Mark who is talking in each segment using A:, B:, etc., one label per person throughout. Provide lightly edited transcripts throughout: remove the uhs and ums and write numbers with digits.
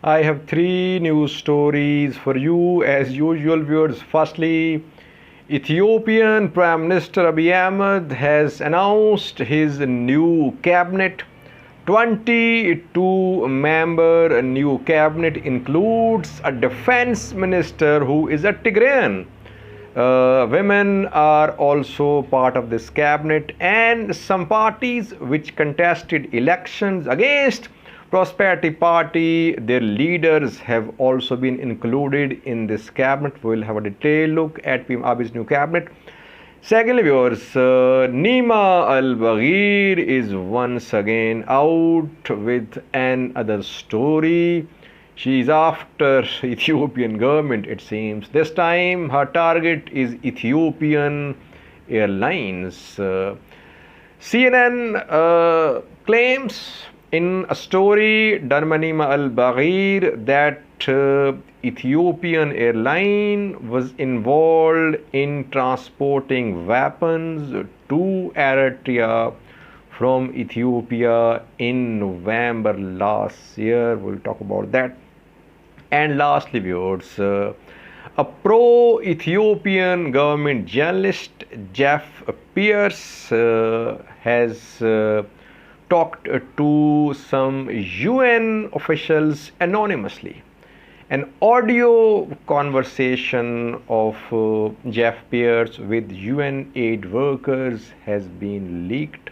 A: I have three news stories for you as usual, viewers. Firstly, Ethiopian Prime Minister Abiy Ahmed has announced his new cabinet. 22-member new cabinet includes a defense minister who is a Tigrayan. Women are also part of this cabinet, and some parties which contested elections against Prosperity Party, their leaders have also been included in this cabinet. We will have a detailed look at PM Abiy's new cabinet. Secondly, viewers, Nima Elbagir is once again out with another story. She is after Ethiopian government, it seems. This time her target is Ethiopian Airlines. CNN claims in a story done by Nima Elbagir that Ethiopian airline was involved in transporting weapons to Eritrea from Ethiopia in November last year. We'll talk about that. And lastly, viewers, a pro-Ethiopian government journalist, Jeff Pierce, has talked to some UN officials anonymously. An audio conversation of Jeff Pierce with UN aid workers has been leaked.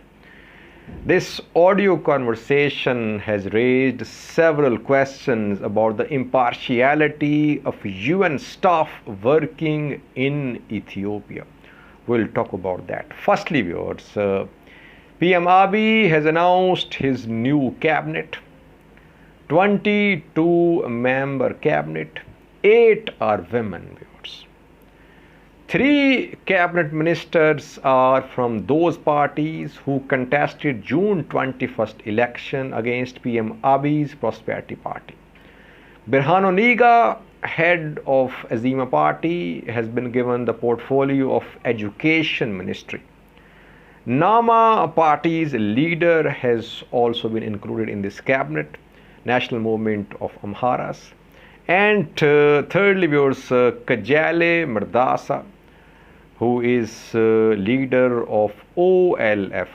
A: This audio conversation has raised several questions about the impartiality of UN staff working in Ethiopia. We'll talk about that. Firstly, viewers, PM Abiy has announced his new cabinet. 22-member cabinet, 8 are women, viewers. 3 cabinet ministers are from those parties who contested June 21st election against PM Abiy's Prosperity Party. Birhanu Niga, head of Azima Party, has been given the portfolio of Education Ministry. Nama Party's leader has also been included in this cabinet, National Movement of Amharas. And thirdly, viewers, Kajale Mardasa, who is leader of OLF,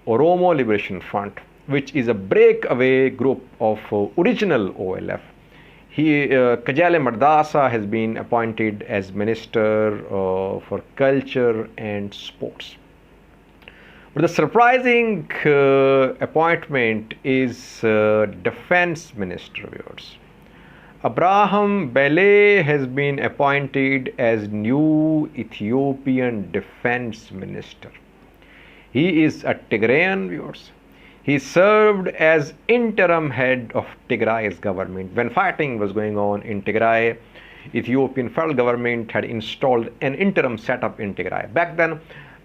A: Oromo Liberation Front, which is a breakaway group of original OLF. Kajale Mardasa has been appointed as Minister for Culture and Sports. But the surprising appointment is Defense Minister, viewers. Abraham Bele has been appointed as new Ethiopian Defense Minister. He is a Tigrayan, viewers. He served as interim head of Tigray's government. When fighting was going on in Tigray, Ethiopian federal government had installed an interim setup in Tigray. Back then,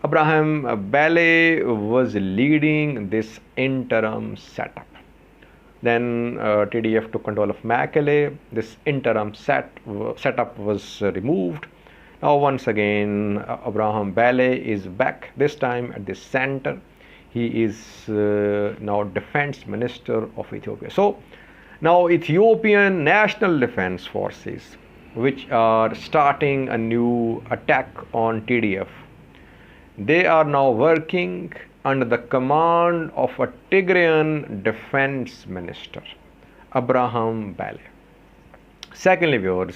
A: Abraham Bele was leading this interim setup. Then TDF took control of Mekelle. This interim setup was removed. Now once again Abraham Bele is back, this time at the center. He is now Defense Minister of Ethiopia. So now Ethiopian National Defense Forces, which are starting a new attack on TDF, they are now working under the command of a Tigrayan defense minister, Abraham Bele. Secondly, viewers,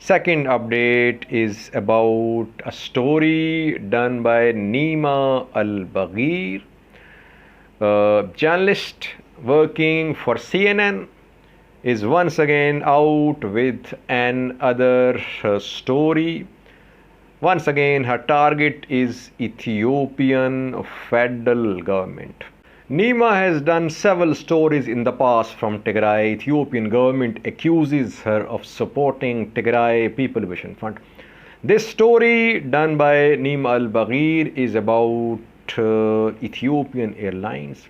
A: second update is about a story done by Nima Elbagir, journalist working for CNN, is once again out with another story. Once again, her target is Ethiopian federal government. Nima has done several stories in the past from Tigray. Ethiopian government accuses her of supporting Tigray People Liberation Front. This story done by Nima Elbagir is about Ethiopian Airlines.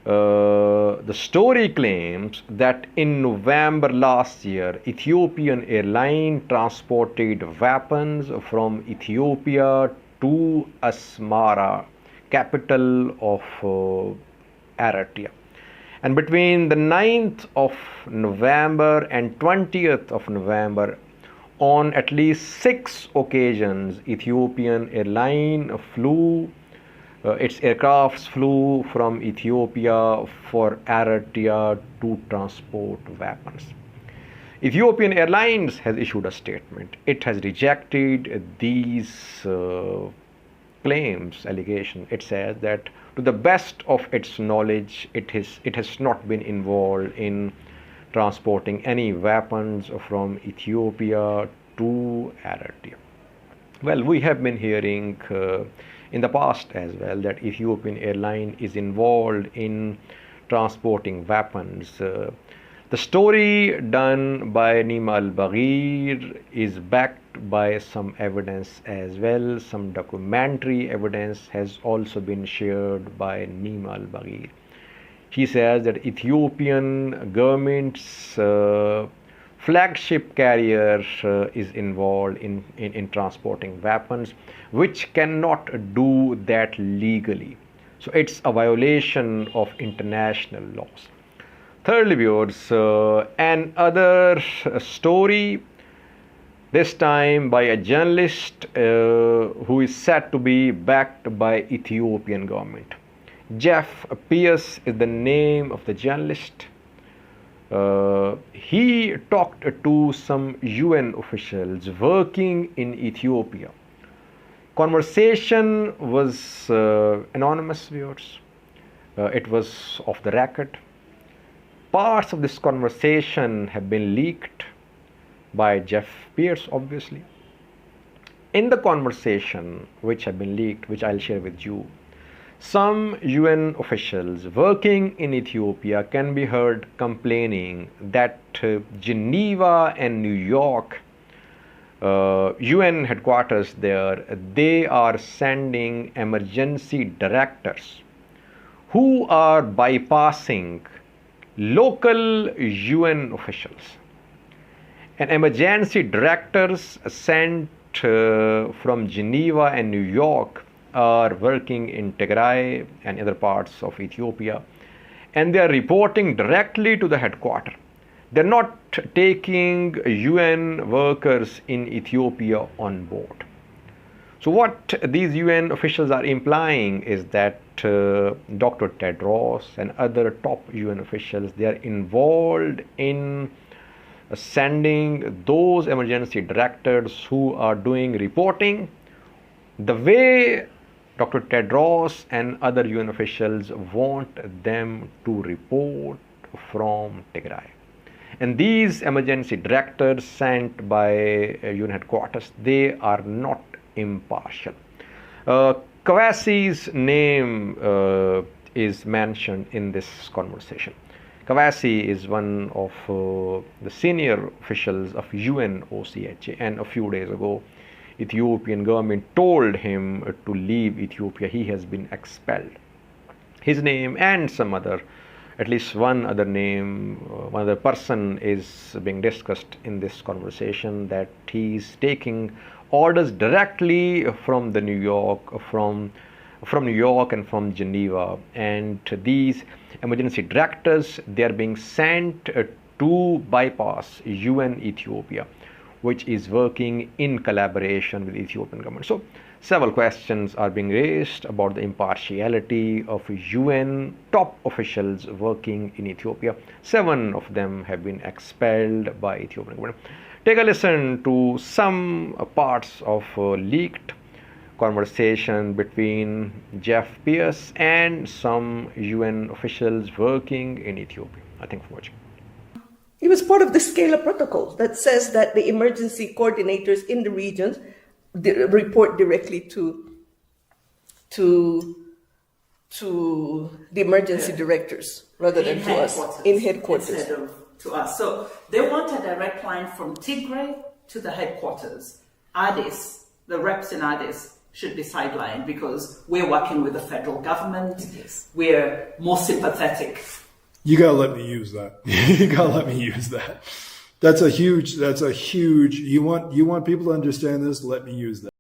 A: The story claims that in November last year, Ethiopian airline transported weapons from Ethiopia to Asmara, capital of Eritrea. And between the 9th of November and 20th of November, on at least 6 occasions, Ethiopian airline its aircrafts flew from Ethiopia for Eritrea to transport weapons. Ethiopian Airlines has issued a statement. It has rejected these claims, allegations. It says that to the best of its knowledge, it has not been involved in transporting any weapons from Ethiopia to Eritrea. Well, we have been hearing in the past as well that Ethiopian airline is involved in transporting weapons. The story done by Nima Elbagir is backed by some evidence as well. Some documentary evidence has also been shared by Nima Elbagir. He says that Ethiopian government's flagship carrier is involved in transporting weapons, which cannot do that legally. So it's a violation of international laws. Thirdly, viewers, another story, this time by a journalist who is said to be backed by Ethiopian government. Jeff Pierce is the name of the journalist. He talked to some UN officials working in Ethiopia. Conversation was anonymous, viewers. It was off the record. Parts of this conversation have been leaked by Jeff Pierce, obviously. In the conversation which have been leaked, which I'll share with you, some UN officials working in Ethiopia can be heard complaining that Geneva and New York, UN headquarters there, they are sending emergency directors who are bypassing local UN officials. And emergency directors sent from Geneva and New York are working in Tigray and other parts of Ethiopia, and they are reporting directly to the headquarters. They're not taking UN workers in Ethiopia on board. So what these UN officials are implying is that Dr. Tedros and other top UN officials, they are involved in sending those emergency directors who are doing reporting the way Dr. Tedros and other UN officials want them to report from Tigray. And these emergency directors sent by UN headquarters, they are not impartial. Kawasi's name is mentioned in this conversation. Kawasi is one of the senior officials of UNOCHA, and a few days ago, Ethiopian government told him to leave Ethiopia. He has been expelled. His name and some other, at least one other name, one other person is being discussed in this conversation, that he's taking orders directly from New York and from Geneva, and these emergency directors, they are being sent to bypass UN Ethiopia, which is working in collaboration with Ethiopian government. So several questions are being raised about the impartiality of UN top officials working in Ethiopia. 7 of them have been expelled by Ethiopian government. Take a listen to some parts of leaked conversation between Jeff Pierce and some UN officials working in Ethiopia. Thank you for watching.
B: It was part of the Scala Protocol that says that the emergency coordinators in the regions report directly to the emergency directors rather than to us in headquarters.
C: Instead of to us. So they want a direct line from Tigray to the headquarters. Addis, the reps in Addis should be sidelined because we're working with the federal government. Yes. We're more sympathetic.
D: You gotta let me use that. You gotta let me use that. That's a huge, you want people to understand this, let me use that.